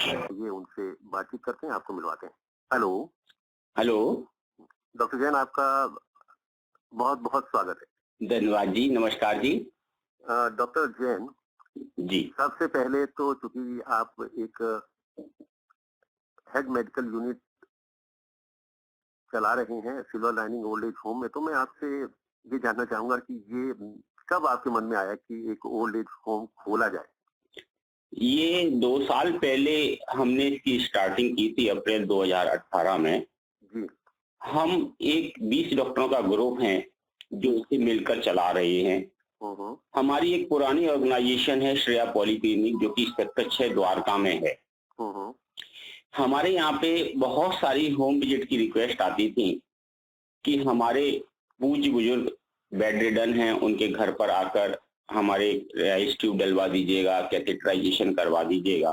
ये उनसे बातचीत करते हैं, आपको मिलवाते हैं। हेलो, हेलो, डॉक्टर जैन, आपका बहुत-बहुत स्वागत है। धन्यवाद जी, नमस्कार जी। डॉक्टर जैन, जी, सबसे पहले तो चूँकि आप एक हेड मेडिकल यूनिट चला रहे हैं silver lining old age home में, तो मैं आपसे ये जानना चाहूँगा कि ये कब आपके मन में आया कि एक ओल्ड एज होम खोला जाए? ये 2 साल पहले हमने इसकी स्टार्टिंग की थी अप्रैल 2018 में। जी। हम एक 20 डॉक्टरों का ग्रुप हैं, जो इसे मिलकर चला रहे हैं। हुँ, हुँ। हमारी एक पुरानी ऑर्गेनाइजेशन है श्रेया पॉलीक्लिनिक जो कि सेक्टर 6 द्वारका में है। हुँ, हुँ। हमारे यहाँ पे बहुत सारी होम विजिट की रिक्वेस्ट आती थी कि हमारे पूज्य बुजुर्ग बेड रिडन हैं, उनके घर पर आकर हमारे आइस ट्यूब डलवा दीजिएगा, कैथेटराइजेशन करवा दीजिएगा।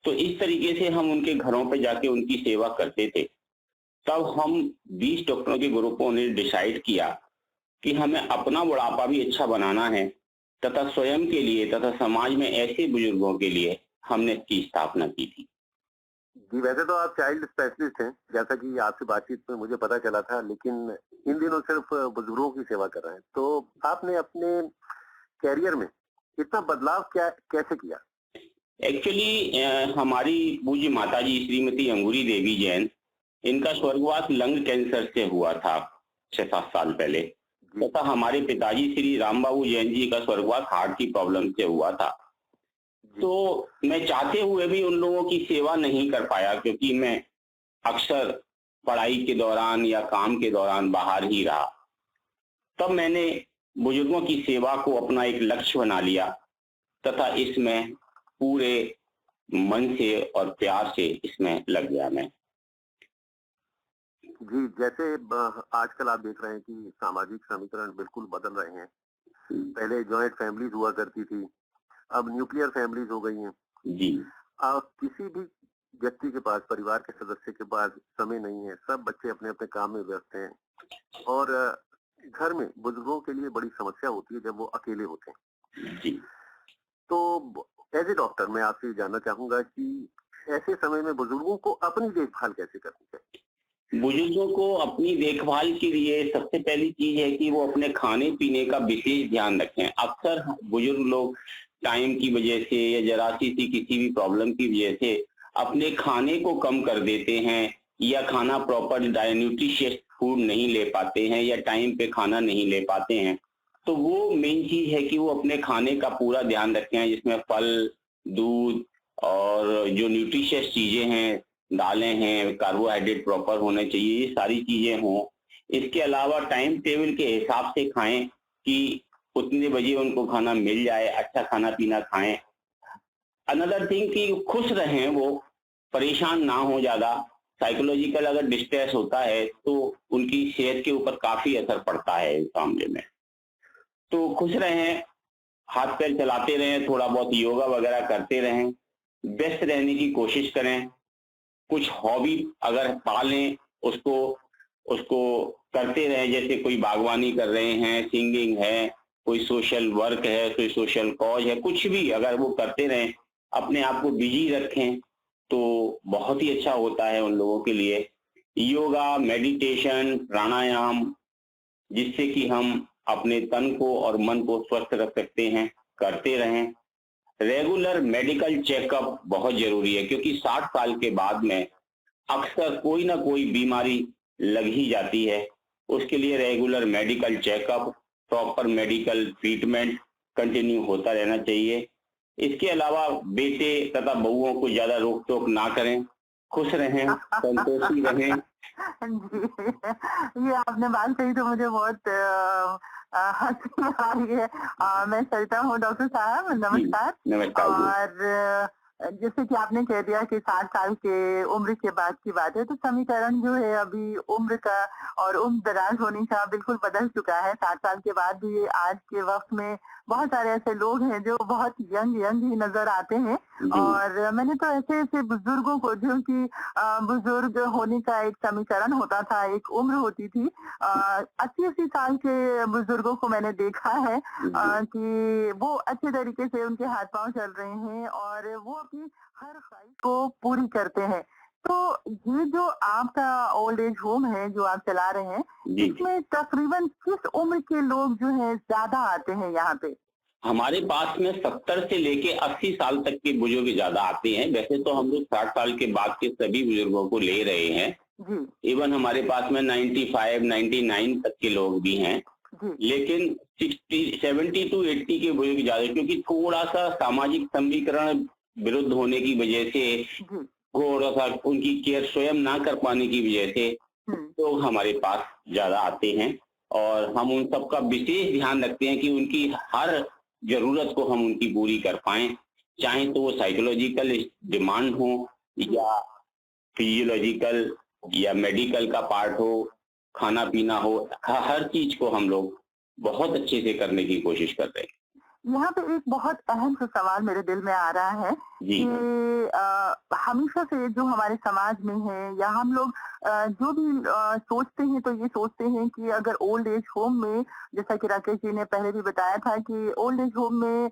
तो इस तरीके से हम उनके घरों पे जाके उनकी सेवा करते थे। तब हम 20 डॉक्टरों के ग्रुपों ने डिसाइड किया कि हमें अपना बुढ़ापा भी अच्छा बनाना है तथा स्वयं के लिए तथा समाज में ऐसे बुजुर्गों के लिए हमने इसकी स्थापना की थी। जी, वैसे तो आप चाइल्ड स्पेशलिस्ट हैं, जैसा कि आपसे बातचीत में मुझे पता चला था, लेकिन इन दिनों सिर्फ़ बुजुर्गों की सेवा कर रहे हैं। तो आपने अपने करियर में इतना बदलाव क्या कैसे किया? एक्चुअली हमारी पूज्य माताजी श्रीमती अंगूरी देवी जैन, इनका स्वर्गवास लंग कैंसर से हुआ था 6-7 साल पहले जी। तथा हमारे पिताजी श्री राम बाबू जैन जी का स्वर्गवास हार्ट की प्रॉब्लम से हुआ था। जी। तो मैं चाहते हुए भी उन लोगों की सेवा नहीं कर पाया क्योंकि मैं अक्सर पढ़ाई के दौरान या काम के दौरान बाहर ही रहा। तब मैंने बुजुर्गों की सेवा को अपना एक लक्ष्य बना लिया तथा इसमें पूरे मन से और प्यार से इसमें लग गया मैं। जी, जैसे आजकल आप देख रहे हैं कि सामाजिक समीकरण बिल्कुल बदल रहे हैं। पहले जॉइंट फैमिलीज़ हुआ करती थी, अब न्यूक्लियर फैमिलीज़ हो गई हैं। जी, किसी भी व्यक्ति के पास, परिवार के सदस्य के पास समय नहीं है, सब बच्चे अपने-अपने काम में व्यस्त हैं और घर में बुजुर्गों के लिए बड़ी समस्या होती है जब वो अकेले होते हैं। जी। तो एज़ ए डॉक्टर मैं आपसे ये जानना चाहूँगा कि ऐसे समय में बुजुर्गों को अपनी देखभाल कैसे करनी चाहिए? बुजुर्गों को अपनी देखभाल के लिए सबसे पहली चीज है कि वो अपने खाने पीने का विशेष ध्यान रखें। अक्सर बुजुर्ग लोग टाइम की वजह से या जरा सी किसी भी प्रॉब्लम की वजह से अपने खाने को कम कर देते हैं या खाना प्रॉपर न्यूट्रिशियस फूड नहीं ले पाते हैं या टाइम पे खाना नहीं ले पाते हैं। तो वो मेन चीज है कि वो अपने खाने का पूरा ध्यान रखें जिसमें फल, दूध और जो न्यूट्रिशियस चीजें हैं, दालें हैं, कार्बोहाइड्रेट प्रॉपर होने चाहिए, ये सारी चीजें हों। इसके अलावा टाइम टेबल के हिसाब से खाएं कि उतने बजे उनको खाना मिल जाए, अच्छा खाना पीना खाएं। अनदर थिंग कि खुश रहें वो, परेशान ना हो ज्यादा। साइकोलॉजिकल अगर डिस्ट्रेस होता है तो उनकी सेहत के ऊपर काफी असर पड़ता है इस मामले में। तो खुश रहें, हाथ पैर चलाते रहें, थोड़ा बहुत योगा वगैरह करते रहें, व्यस्त रहने की कोशिश करें। कुछ हॉबी अगर पालें उसको उसको करते रहें, जैसे कोई बागवानी कर रहे हैं, सिंगिंग है, कोई सोशल वर्क है, कोई सोशल कॉज है, कुछ भी अगर वो करते रहें, अपने आप को बिजी रखें तो बहुत ही अच्छा होता है उन लोगों के लिए। योगा, मेडिटेशन, प्राणायाम, जिससे कि हम अपने तन को और मन को स्वस्थ रख सकते हैं, करते रहें। रेगुलर मेडिकल चेकअप बहुत जरूरी है क्योंकि 60 साल के बाद में अक्सर कोई ना कोई बीमारी लग ही जाती है। उसके लिए regular medical checkup, proper medical treatment continue होता रहना चाहिए। इसके अलावा बेटे तथा बहुओं को ज्यादा रोक टोक ना करें, खुश रहें, संतोषी रहें। जी, ये आपने बात कही तो मुझे बहुत हँसी आ रही है। मैं सरिता हूँ डॉक्टर साहब, जी, नमस्कार। नमस्कार जी। और जैसे कि आपने कह दिया कि 60 साल के उम्र के बाद की बात है, तो समीकरण जो है अभी उम्र का और उम्र दराज होने का बिल्कुल बदल चुका है। 60 साल के बाद भी आज के वक़्त में बहुत सारे ऐसे लोग हैं जो बहुत यंग यंग ही नज़र आते हैं। जी, और मैंने तो ऐसे-ऐसे बुजुर्गों को जो कि बुजुर्ग होने का एक समीकरण होता था, एक उम्र होती थी। 80-80 साल के बुजुर्गों को मैंने देखा है जी, कि वो अच्छे तरीके से उनके हाथ-पाँव चल रहे हैं और वो अपनी हर ख्वाहिश को पूरी करते हैं। तो ये जो आपका ओल्ड एज होम है जो आप चला रहे हैं, जी। इसमें तकरीबन किस उम्र के लोग जो है ज़्यादा आते हैं यहाँ पे? हमारे पास में 70 से लेके 80 साल तक के बुजुर्ग ज्यादा आते हैं। वैसे तो हम लोग 60 साल के बाद के सभी बुजुर्गों को ले रहे हैं। जी, इवन हमारे पास में 95, 99 तक के लोग भी हैं। जी, लेकिन 60, 70 टू 80 के बुजुर्ग ज्यादा, क्योंकि थोड़ा सा सामाजिक समीकरण विरुद्ध होने की वजह से, जी। थोड़ा सा उनकी केयर स्वयं ना कर पाने की वजह से हुँ, लोग हमारे पास ज्यादा आते हैं। और हम उन सबका विशेष ध्यान रखते हैं कि उनकी हर जरूरत को हम उनकी पूरी कर पाएं, चाहे तो वो साइकोलॉजिकल डिमांड हो या फिजियोलॉजिकल या मेडिकल का पार्ट हो, खाना पीना हो, हर चीज को हम लोग बहुत अच्छे से करने की कोशिश कर रहे हैं। यहाँ पे एक बहुत अहम सा सवाल मेरे दिल में आ रहा है जी। कि हमेशा से जो हमारे समाज में है या हम लोग जो भी सोचते हैं तो ये सोचते हैं कि अगर ओल्ड एज होम में, जैसा कि राकेश जी ने पहले भी बताया था कि ओल्ड एज होम में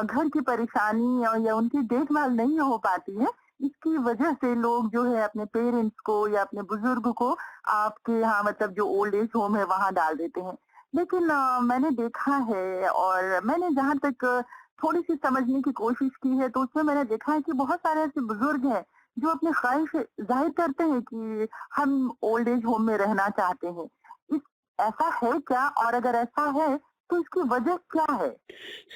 घर की परेशानी या उनकी देखभाल नहीं हो पाती है, इसकी वजह से लोग जो है अपने पेरेंट्स को या अपने बुजुर्ग को आपके यहाँ मतलब जो ओल्ड एज होम है वहां डाल देते हैं। लेकिन मैंने देखा है और मैंने जहाँ तक थोड़ी-सी समझने की कोशिश की है, तो उसमें मैंने देखा है कि बहुत सारे ऐसे बुजुर्ग हैं, जो अपनी ख्वाहिश ज़ाहिर करते हैं कि हम ओल्ड एज होम में रहना चाहते हैं। इस ऐसा है क्या? और अगर ऐसा है, तो इसकी वजह क्या है?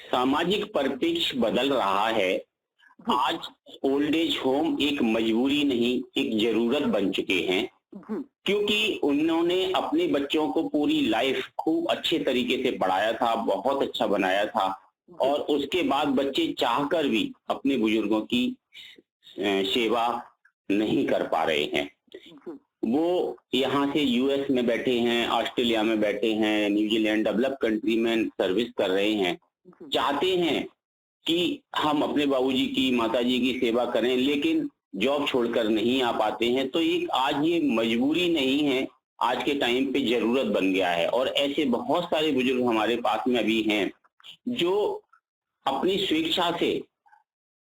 सामाजिक परिप्रेक्ष्य बदल रहा है। जी, आज ओल्ड एज होम एक मजबूरी नहीं, एक जरूरत बन चुके हैं, जी, क्योंकि उन्होंने अपने बच्चों को पूरी लाइफ खूब अच्छे तरीके से पढ़ाया था, बहुत अच्छा बनाया था, जी, और उसके बाद बच्चे चाहकर भी अपने बुजुर्गों की सेवा नहीं कर पा रहे हैं। जी, वो यहाँ से यूएस में बैठे हैं, ऑस्ट्रेलिया में बैठे हैं, न्यूजीलैंड, डेवलप कंट्री में सर्विस कर रहे हैं, जी, चाहते हैं कि हम अपने बाबूजी की, माताजी की सेवा करें, लेकिन जॉब छोड़कर नहीं आ पाते हैं। तो एक आज ये मजबूरी नहीं है, आज के टाइम पे जरूरत बन गया है। और ऐसे बहुत सारे बुजुर्ग हमारे पास में अभी हैं, जो अपनी स्वेच्छा से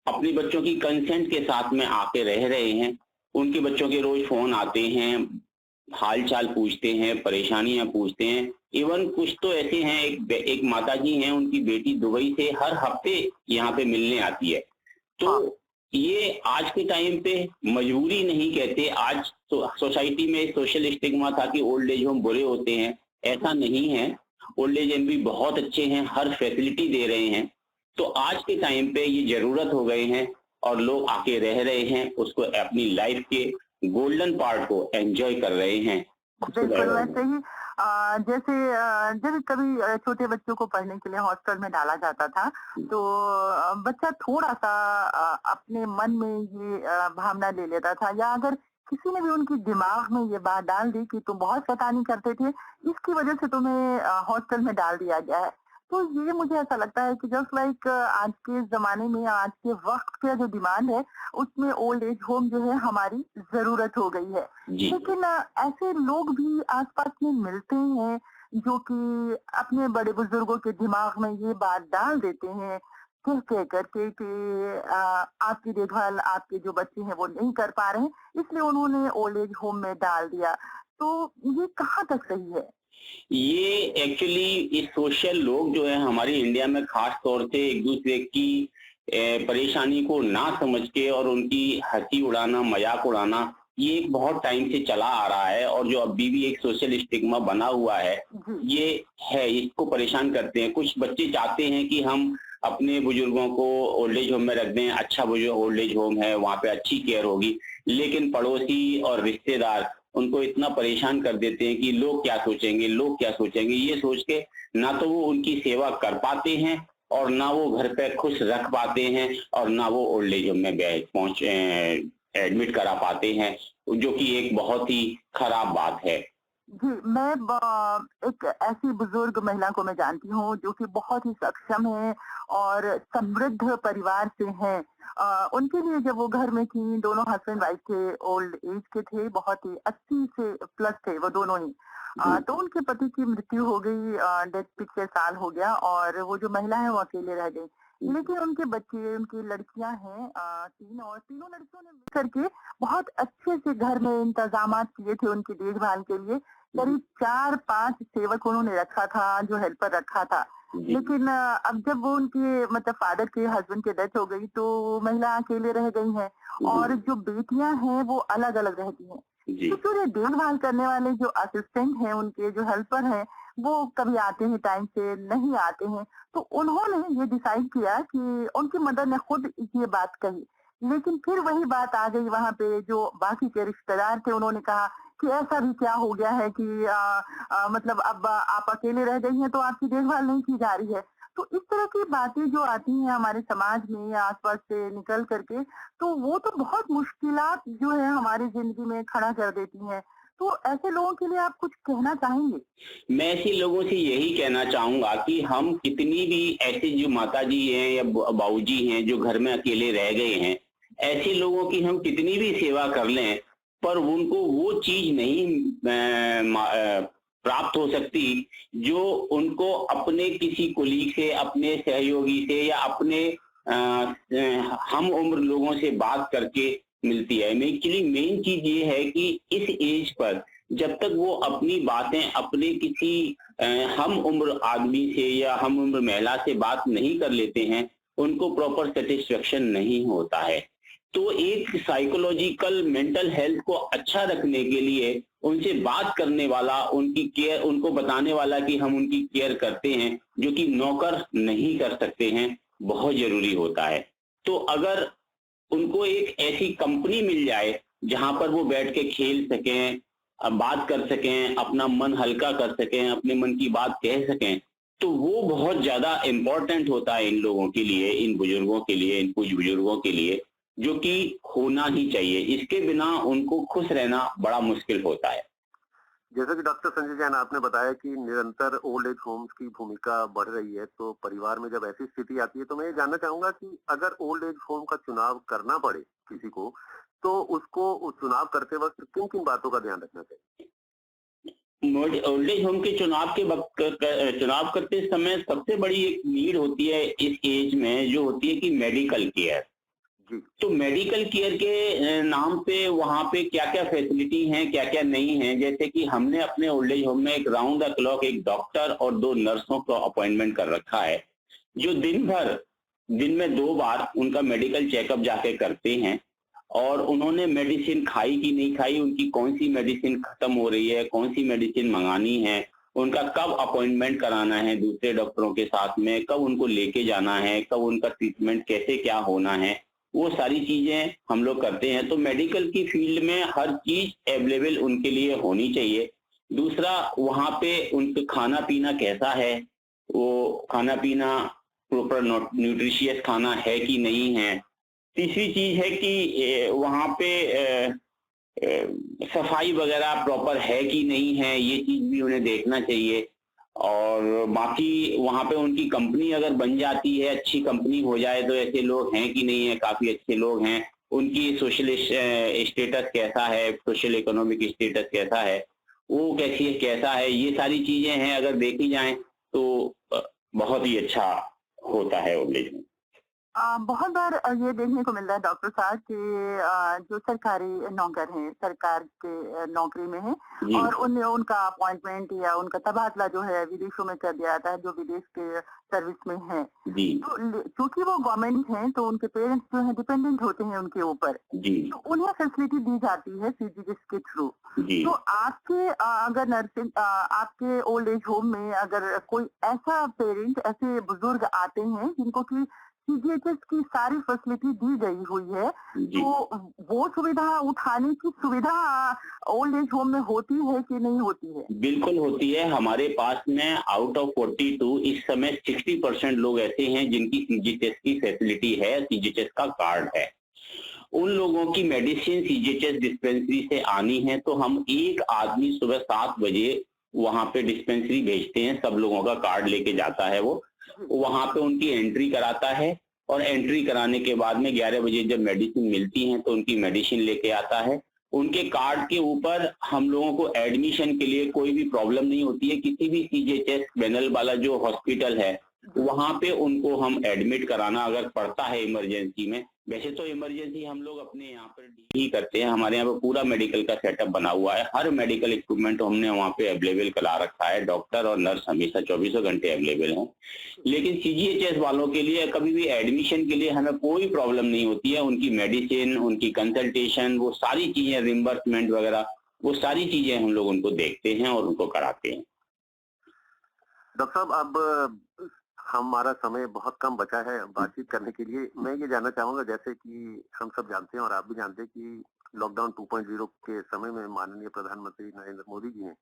अपने बच्चों की कंसेंट के साथ में आके रह रहे हैं। उनके बच्चों के रोज फोन आते हैं, हाल चाल पूछते हैं, परेशानियां पूछते हैं। इवन कुछ तो ऐसे हैं, एक माताजी हैं, उनकी बेटी दुबई से हर हफ्ते यहाँ पे मिलने आती है। तो हाँ, ये आज के टाइम पे मजबूरी नहीं कहते। आज तो सोसाइटी में सोशल स्टिग्मा था कि ओल्ड एज होम बुरे होते हैं, ऐसा नहीं है। ओल्ड एज होम भी बहुत अच्छे हैं, हर फैसिलिटी दे रहे हैं। तो आज के टाइम पे ये जरूरत हो गए हैं, और लोग आके रह रहे हैं, उसको अपनी लाइफ के गोल्डन पार्ट को एंजॉय कर रहे हैं, खुद से रह बिल्कुल रहे वैसे हैं। ही जैसे जब कभी छोटे बच्चों को पढ़ने के लिए हॉस्टल में डाला जाता था, तो बच्चा थोड़ा-सा अपने मन में ये भावना ले लेता था या अगर किसी ने भी उनके दिमाग में ये बात डाल दी कि तुम बहुत शैतानी करते थे, इसकी वजह से तुम्हें हॉस्टल में डाल दिया गया है। तो ये मुझे ऐसा लगता है कि जस्ट लाइक आज के ज़माने में आज के वक़्त का जो डिमांड है, उसमें ओल्ड एज होम जो है हमारी ज़रूरत हो गई है। जी। लेकिन ऐसे लोग भी आस-पास में मिलते हैं, जो कि अपने बड़े बुजुर्गों के दिमाग में ये बात डाल देते हैं, कह कर के कि आपकी देखभाल आपके जो बच्चे हैं वो नहीं कर पा रहे हैं, इसलिए उन्होंने ओल्ड एज होम में डाल दिया। तो ये कहाँ तक सही है? ये एक्चुअली ये सोशल लोग जो है हमारे इंडिया में खास तौर से एक दूसरे की परेशानी को ना समझ के और उनकी हंसी उड़ाना, मजाक उड़ाना, ये एक बहुत टाइम से चला आ रहा है। और जो अभी भी एक सोशल स्टिग्मा बना हुआ है, जी, ये है, इसको परेशान करते हैं। कुछ बच्चे चाहते हैं कि हम अपने बुजुर्गों को ओल्ड एज होम में रख दें, अच्छा बुजुर्ग ओल्ड एज होम है, वहां पे अच्छी केयर होगी, लेकिन पड़ोसी और रिश्तेदार उनको इतना परेशान कर देते हैं कि लोग क्या सोचेंगे, लोग क्या सोचेंगे, ये सोच के ना तो वो उनकी सेवा कर पाते हैं, और ना वो घर पे खुश रख पाते हैं, और ना वो ओल्ड एज होम में पहुंच एडमिट करा पाते हैं, जो कि एक बहुत ही खराब बात है। जी, मैं एक ऐसी बुजुर्ग महिला को मैं जानती हूँ जो कि बहुत ही सक्षम है और समृद्ध परिवार से हैं। उनके लिए जब वो घर में थी, दोनों हस्बैंड वाइफ थे, ओल्ड एज के थे, बहुत ही 80 से प्लस थे वो दोनों ही। जी। तो उनके पति की मृत्यु हो गई, डेथ पिछले साल हो गया और वो जो महिला है वो अकेले रह गई। लेकिन उनके बच्चे, उनकी लड़कियां हैं 3 और तीनों लड़कियों ने मिल करके बहुत अच्छे से घर में इंतजामात किए थे उनकी देखभाल के लिए। करीब 4-5 सेवक उन्होंने रखा था, जो हेल्पर रखा था। जी, लेकिन अब जब वो उनके मतलब फादर के हस्बैंड की डेथ हो गई तो महिला अकेले रह गई हैं और जी, जो बेटियां हैं वो अलग-अलग रहती हैं। जी, तो जो ये देखभाल करने वाले जो असिस्टेंट हैं, उनके जो हेल्पर हैं, वो कभी आते हैं टाइम से, नहीं आते हैं। तो उन्होंने ये डिसाइड किया कि उनकी मदर ने खुद ये बात कही। लेकिन फिर वही बात आ गई वहाँ पे जो बाकी के रिश्तेदार थे, उन्होंने कहा कि ऐसा भी क्या हो गया है कि मतलब अब आप अकेले रह गई हैं तो आपकी देखभाल नहीं की जा रही है। तो इस तरह की बातें जो आती हैं हमारे समाज में या आस-पास से निकल कर के, तो वो तो बहुत मुश्किलात जो है हमारी ज़िंदगी में खड़ा कर देती हैं। तो ऐसे लोगों के लिए आप कुछ कहना चाहेंगे? मैं ऐसे लोगों से यही कहना चाहूँगा कि हम कितनी भी ऐसे जो माताजी हैं या बाबूजी हैं जो घर में अकेले रह गए हैं, ऐसे लोगों की हम कितनी भी सेवा कर लें, पर उनको वो चीज़ नहीं प्राप्त हो सकती जो उनको अपने किसी कोलीग से, अपने सहयोगी से या अपने हम उम्र लोगों से बात करके मिलती है। एक्चुअली मेन चीज़ ये है कि इस एज पर जब तक वो अपनी बातें अपने किसी हम उम्र आदमी से या हम उम्र महिला से बात नहीं कर लेते हैं, उनको प्रॉपर सैटिस्फैक्शन नहीं होता है। तो एक साइकोलॉजिकल मेंटल हेल्थ को अच्छा रखने के लिए उनसे बात करने वाला, उनकी केयर उनको बताने वाला कि हम उनकी केयर करते हैं, जो कि नौकर नहीं कर सकते हैं, बहुत ज़रूरी होता है। तो अगर उनको एक ऐसी कंपनी मिल जाए, जहाँ पर वो बैठ के खेल सकें, बात कर सकें, अपना मन हल्का कर सकें, अपने मन की बात कह सकें, तो वो बहुत ज़्यादा इम्पोर्टेंट होता है इन लोगों के लिए, इन बुजुर्गों के लिए, इन कुछ बुजुर्गों के लिए, जो कि होना ही चाहिए। इसके बिना उनको खुश रहना बड़ा मुश्किल होता है। जैसा कि डॉक्टर संजय जैन आपने बताया कि निरंतर ओल्ड एज होम्स की भूमिका बढ़ रही है, तो परिवार में जब ऐसी स्थिति आती है, तो मैं ये जानना चाहूँगा कि अगर ओल्ड एज होम का चुनाव करना पड़े किसी को, तो उसको चुनाव करते वक़्त किन-किन बातों का ध्यान रखना चाहिए? ओल्ड एज होम के चुनाव के वक़्त चुनाव करते समय सबसे बड़ी एक नीड होती है इस एज में, जो होती है कि मेडिकल केयर। जी, तो मेडिकल केयर के नाम पे वहाँ पे क्या-क्या फैसिलिटी हैं, क्या-क्या नहीं है। जैसे कि हमने अपने ओल्ड एज होम में एक राउंड द क्लॉक एक डॉक्टर और 2 नर्सों का अपॉइंटमेंट कर रखा है, जो दिन में 2 बार उनका मेडिकल चेकअप जाके करते हैं और उन्होंने मेडिसिन खाई कि नहीं खाई, उनकी कौन-सी मेडिसिन खत्म हो रही है, कौन-सी मेडिसिन मंगानी है, उनका कब अपॉइंटमेंट कराना है दूसरे डॉक्टरों के साथ में, कब उनको लेके जाना है, कब उनका ट्रीटमेंट कैसे क्या होना है, वो सारी चीज़ें हम लोग करते हैं। तो मेडिकल की फील्ड में हर चीज़ अवेलेबल उनके लिए होनी चाहिए। दूसरा, वहाँ पे उनका खाना-पीना कैसा है, वो खाना-पीना प्रॉपर न्यूट्रिशियस खाना है कि नहीं है। तीसरी चीज़ है कि वहाँ पे सफाई वगैरह प्रॉपर है कि नहीं है, ये चीज़ भी उन्हें देखना चाहिए। और बाकी वहाँ पे उनकी कंपनी अगर बन जाती है, अच्छी कंपनी हो जाए, तो ऐसे लोग हैं कि नहीं है, काफ़ी अच्छे लोग हैं। उनकी सोशल स्टेटस कैसा है, सोशल इकोनॉमिक स्टेटस कैसा है, वो कैसा है, ये सारी चीज़ें हैं, अगर देखी जाएँ तो बहुत ही अच्छा होता है ओल्ड एज में। बहुत बार ये देखने को मिल रहा है डॉक्टर साहब कि जो सरकारी नौकर हैं, सरकार के नौकरी में हैं जी, और उन उनका अपॉइंटमेंट या उनका तबादला जो है विदेशों में कर दिया जाता है, जो विदेश के सर्विस में हैं। जी, तो चूँकि वो गवर्नमेंट हैं, तो उनके पेरेंट्स जो हैं डिपेंडेंट होते हैं उनके ऊपर। जी, तो उन्हें फैसिलिटी दी जाती है सीजीएचएस के थ्रू। जी। तो आपके अगर आपके ओल्ड एज होम में अगर कोई ऐसा पेरेंट, ऐसे बुजुर्ग आते हैं जिनको कि सीजीएचएस की सारी फैसिलिटी दी गई हुई है, जी, तो वो सुविधा उठाने की सुविधा ओल्ड एज होम में होती है कि नहीं होती है? बिल्कुल होती है। हमारे पास में आउट ऑफ 42 इस समय 60% लोग ऐसे हैं जिनकी सीजीएचएस की फैसिलिटी है, सीजीएचएस का कार्ड है। उन लोगों की मेडिसिन सीजीएचएस डिस्पेंसरी से आनी है, तो हम एक आदमी सुबह 7 बजे वहाँ पे डिस्पेंसरी भेजते हैं, सब लोगों का कार्ड लेके जाता है वो। वहाँ पे उनकी एंट्री कराता है और एंट्री कराने के बाद में 11 बजे जब मेडिसिन मिलती हैं, तो उनकी मेडिसिन लेके आता है। उनके कार्ड के ऊपर हम लोगों को एडमिशन के लिए कोई भी प्रॉब्लम नहीं होती है। किसी भी सीजीएचएस पैनल वाला जो हॉस्पिटल है, वहां पे उनको हम एडमिट कराना अगर पड़ता है इमरजेंसी में। वैसे तो इमरजेंसी हम लोग अपने यहाँ पर डील ही करते हैं, हमारे यहाँ पे पूरा मेडिकल का सेटअप बना हुआ है, हर मेडिकल इक्विपमेंट हमने वहाँ पे अवेलेबल करा रखा है, डॉक्टर और नर्स हमेशा 24 घंटे अवेलेबल हैं। लेकिन सीजीएचएस वालों के लिए कभी भी एडमिशन के लिए हमें कोई प्रॉब्लम नहीं होती है, उनकी मेडिसिन, उनकी कंसल्टेशन, वो सारी चीजें, रिम्बर्समेंट वगैरह, वो सारी चीजें हम लोग उनको देखते हैं और उनको कराते हैं। डॉक्टर साहब, अब हमारा समय बहुत कम बचा है बातचीत करने के लिए। मैं ये जानना चाहूंगा, जैसे कि हम सब जानते हैं और आप भी जानते हैं कि लॉकडाउन 2.0 के समय में माननीय प्रधानमंत्री नरेंद्र मोदी जी ने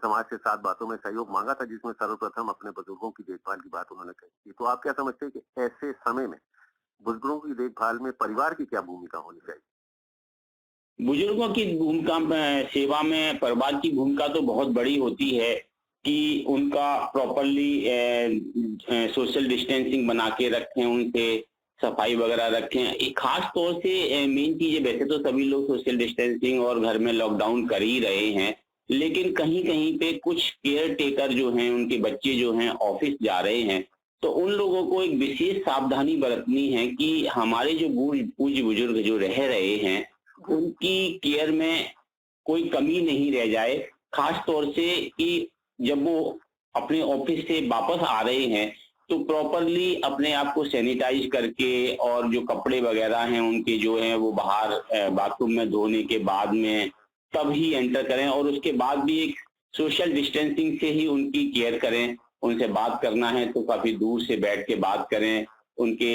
समाज से 7 बातों में सहयोग मांगा था, जिसमें सर्वप्रथम अपने बुजुर्गों की देखभाल की बात उन्होंने कही थी। तो आप क्या समझते हैं कि ऐसे समय में बुजुर्गों की देखभाल में परिवार की क्या भूमिका होनी चाहिए? बुजुर्गों की भूमिका में, सेवा में परिवार की भूमिका तो बहुत बड़ी होती है कि उनका प्रॉपरली सोशल डिस्टेंसिंग बना के रखें, उनसे सफाई वगैरह रखें। एक खास तौर से मेन चीज है, वैसे तो सभी लोग सोशल डिस्टेंसिंग और घर में लॉकडाउन कर ही रहे हैं, लेकिन कहीं कहीं पे कुछ केयर टेकर जो हैं, उनके बच्चे जो हैं ऑफिस जा रहे हैं, तो उन लोगों को एक विशेष सावधानी बरतनी है कि हमारे जो पूज्य बुजुर्ग जो रह रहे हैं उनकी केयर में कोई कमी नहीं रह जाए। खास तौर से कि जब वो अपने ऑफिस से वापस आ रहे हैं तो प्रॉपरली अपने आप को सैनिटाइज करके, और जो कपड़े वगैरह हैं उनके जो हैं वो बाहर बाथरूम में धोने के बाद में तब ही एंटर करें, और उसके बाद भी एक सोशल डिस्टेंसिंग से ही उनकी केयर करें। उनसे बात करना है तो काफी दूर से बैठ के बात करें, उनके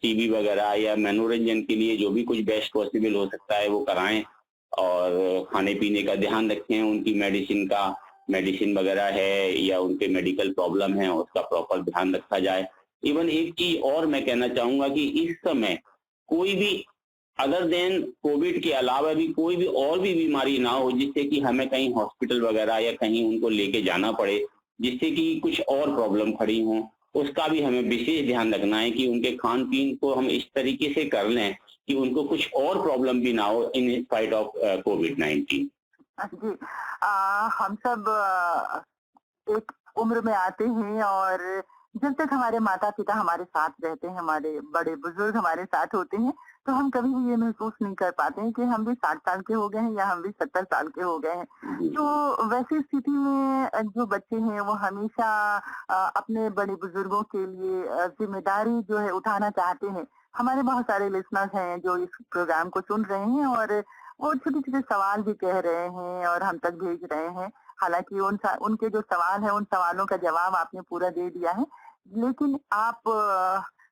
टीवी वगैरह या मनोरंजन के लिए जो भी कुछ बेस्ट पॉसिबल हो सकता है वो कराएं, और खाने पीने का ध्यान रखें, उनकी मेडिसिन वगैरह है या उनके मेडिकल प्रॉब्लम है उसका प्रॉपर ध्यान रखा जाए। इवन एक चीज और मैं कहना चाहूंगा कि इस समय कोई भी अदर देन कोविड के अलावा भी कोई भी और भी बीमारी ना हो जिससे कि हमें कहीं हॉस्पिटल वगैरह या कहीं उनको लेके जाना पड़े, जिससे कि कुछ और प्रॉब्लम खड़ी हो, उसका भी हमें विशेष ध्यान रखना है कि उनके खान पीन को हम इस तरीके से कर लें कि उनको कुछ और प्रॉब्लम भी ना हो इन स्पाइट ऑफ कोविड-19। जी। हम सब एक उम्र में आते हैं और जब तक हमारे माता-पिता हमारे साथ रहते हैं, हमारे बड़े बुजुर्ग हमारे साथ होते हैं, तो हम कभी भी ये महसूस नहीं कर पाते हैं कि हम भी 60 साल के हो गए हैं या हम भी 70 साल के हो गए हैं। तो वैसी स्थिति में जो बच्चे हैं वो हमेशा अपने बड़े बुजुर्गों के लिए ज़िम्मेदारी जो है उठाना चाहते हैं। हमारे बहुत सारे लिसनर्स हैं जो इस प्रोग्राम को सुन रहे हैं और वो छोटे-छोटे सवाल भी कह रहे हैं और हम तक भेज रहे हैं। हालाँकि उनके जो सवाल हैं, उन सवालों का जवाब आपने पूरा दे दिया है। लेकिन आप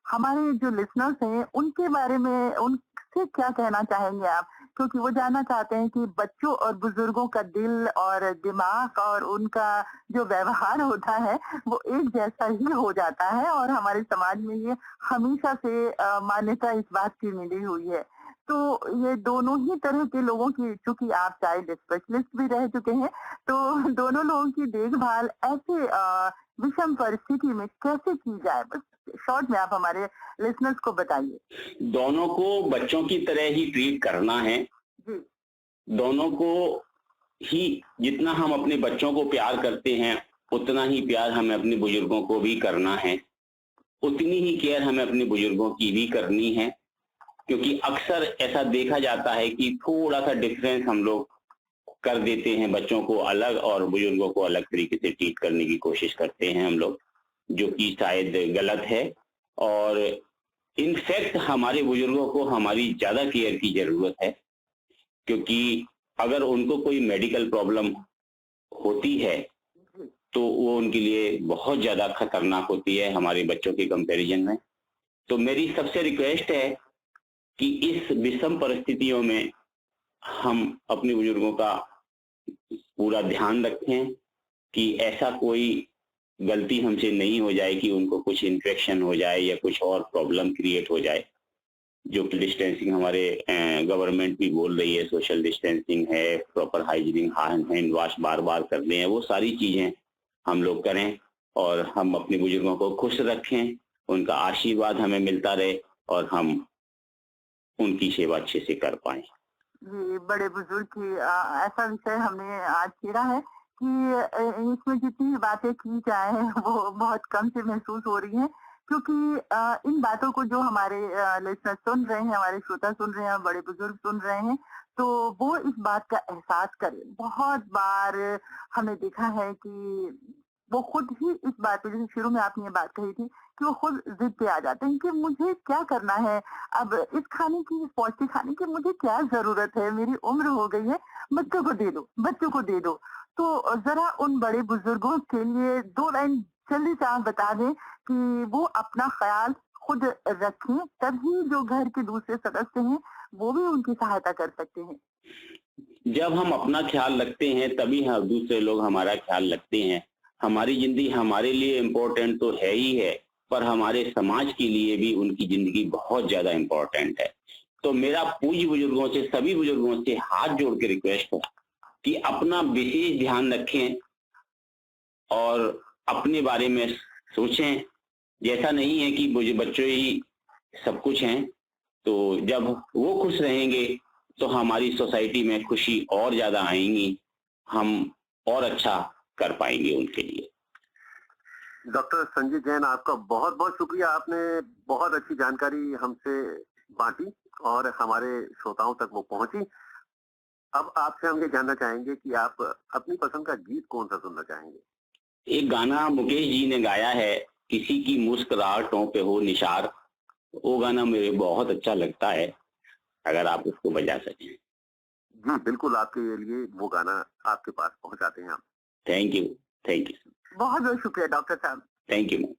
हमारे जो लिसनर्स हैं, उनके बारे में उनसे क्या कहना चाहेंगे आप? क्योंकि वो जानना चाहते हैं कि बच्चों और बुजुर्गों का दिल और दिमाग और उनका जो व्यवहार होता है, वो एक जैसा ही हो जाता है और हमारे समाज में ये हमेशा से मान्यता इस बात की मिली हुई है। तो ये दोनों ही तरह के लोगों की, चूँकि आप चाइल्ड स्पेशलिस्ट भी रह चुके हैं, तो दोनों लोगों की देखभाल ऐसे विषम परिस्थिति में कैसे की जाए? बस शॉर्ट में आप हमारे लिसनर्स को बताइए। दोनों को बच्चों की तरह ही ट्रीट करना है। जी। दोनों को ही, जितना हम अपने बच्चों को प्यार करते हैं उतना ही प्यार हमें अपने बुजुर्गों को भी करना है, उतनी ही केयर हमें अपने बुजुर्गों की भी करनी है। क्योंकि अक्सर ऐसा देखा जाता है कि थोड़ा सा डिफरेंस हम लोग कर देते हैं, बच्चों को अलग और बुजुर्गों को अलग तरीके से ट्रीट करने की कोशिश करते हैं हम लोग, जो कि शायद गलत है। और इनफैक्ट हमारे बुजुर्गों को हमारी ज्यादा केयर की जरूरत है, क्योंकि अगर उनको कोई मेडिकल प्रॉब्लम होती है तो वो उनके लिए बहुत ज्यादा खतरनाक होती है हमारे बच्चों के कंपैरिजन में। तो मेरी सबसे रिक्वेस्ट है कि इस विषम परिस्थितियों में हम अपने बुजुर्गों का पूरा ध्यान रखें कि ऐसा कोई गलती हमसे नहीं हो जाए कि उनको कुछ इन्फेक्शन हो जाए या कुछ और प्रॉब्लम क्रिएट हो जाए। जो कि डिस्टेंसिंग हमारे गवर्नमेंट भी बोल रही है, सोशल डिस्टेंसिंग है, प्रॉपर हाइजीनिंग, हैंड वॉश बार बार करते हैं, वो सारी चीजें हम लोग करें और हम अपने बुजुर्गों को खुश रखें, उनका आशीर्वाद हमें मिलता रहे और हम उनकी सेवा अच्छे से कर पाए। जी, बड़े बुजुर्ग की ऐसा विषय हमने आज छेड़ा है कि इसमें जितनी भी बातें की जाए वो बहुत कम से महसूस हो रही हैं, क्योंकि इन बातों को जो हमारे लिसनर सुन रहे हैं, हमारे श्रोता सुन रहे हैं, बड़े बुजुर्ग सुन रहे हैं, तो वो इस बात का एहसास करें। बहुत बार हमने देखा है कि वो खुद ही इस बात पे, जैसे शुरू में आपने ये बात कही थी कि वो खुद जिद पे आ जाते हैं कि मुझे क्या करना है, अब इस खाने की, इस पौष्टिक खाने की मुझे क्या ज़रूरत है, मेरी उम्र हो गई है, बच्चों को दे दो, बच्चों को दे दो। तो ज़रा उन बड़े बुजुर्गों के लिए 2 लाइन जल्दी से आप बता दें कि वो अपना ख़्याल खुद रखें, तभी जो घर के दूसरे सदस्य हैं, वो भी उनकी सहायता कर सकते हैं। जब हम अपना ख्याल रखते हैं तभी दूसरे लोग हमारा ख्याल रखते हैं। हमारी जिंदगी हमारे लिए इम्पोर्टेंट तो है ही है, पर हमारे समाज के लिए भी उनकी जिंदगी बहुत ज्यादा इम्पोर्टेंट है। तो मेरा पूज्य बुजुर्गों से, सभी बुजुर्गों से हाथ जोड़ के रिक्वेस्ट है कि अपना विशेष ध्यान रखें और अपने बारे में सोचें। जैसा नहीं है कि मुझे बच्चों ही सब कुछ हैं, तो जब वो खुश रहेंगे तो हमारी सोसाइटी में खुशी और ज्यादा आएंगी, हम और अच्छा कर पाएंगे उनके लिए। डॉक्टर संजय जैन, आपका बहुत बहुत शुक्रिया। आपने बहुत अच्छी जानकारी हमसे बांटी और हमारे श्रोताओं तक वो पहुंची। अब आपसे हम ये जानना चाहेंगे कि आप अपनी पसंद का गीत कौन सा सुनना चाहेंगे? एक गाना मुकेश जी ने गाया है, किसी की मुस्कुराहटों पे हो निशार। वो गाना मुझे बहुत अच्छा लगता है, अगर आप उसको बजा सकें। जी बिल्कुल, आपके लिए वो गाना आपके पास पहुंचाते हैं हम। थैंक यू, थैंक यू, बहुत बहुत शुक्रिया डॉक्टर साहब। Thank you.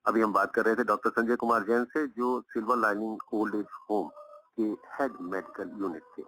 अभी हम बात कर रहे थे डॉक्टर संजय कुमार जैन से, जो silver lining old age home के हेड मेडिकल यूनिट थे।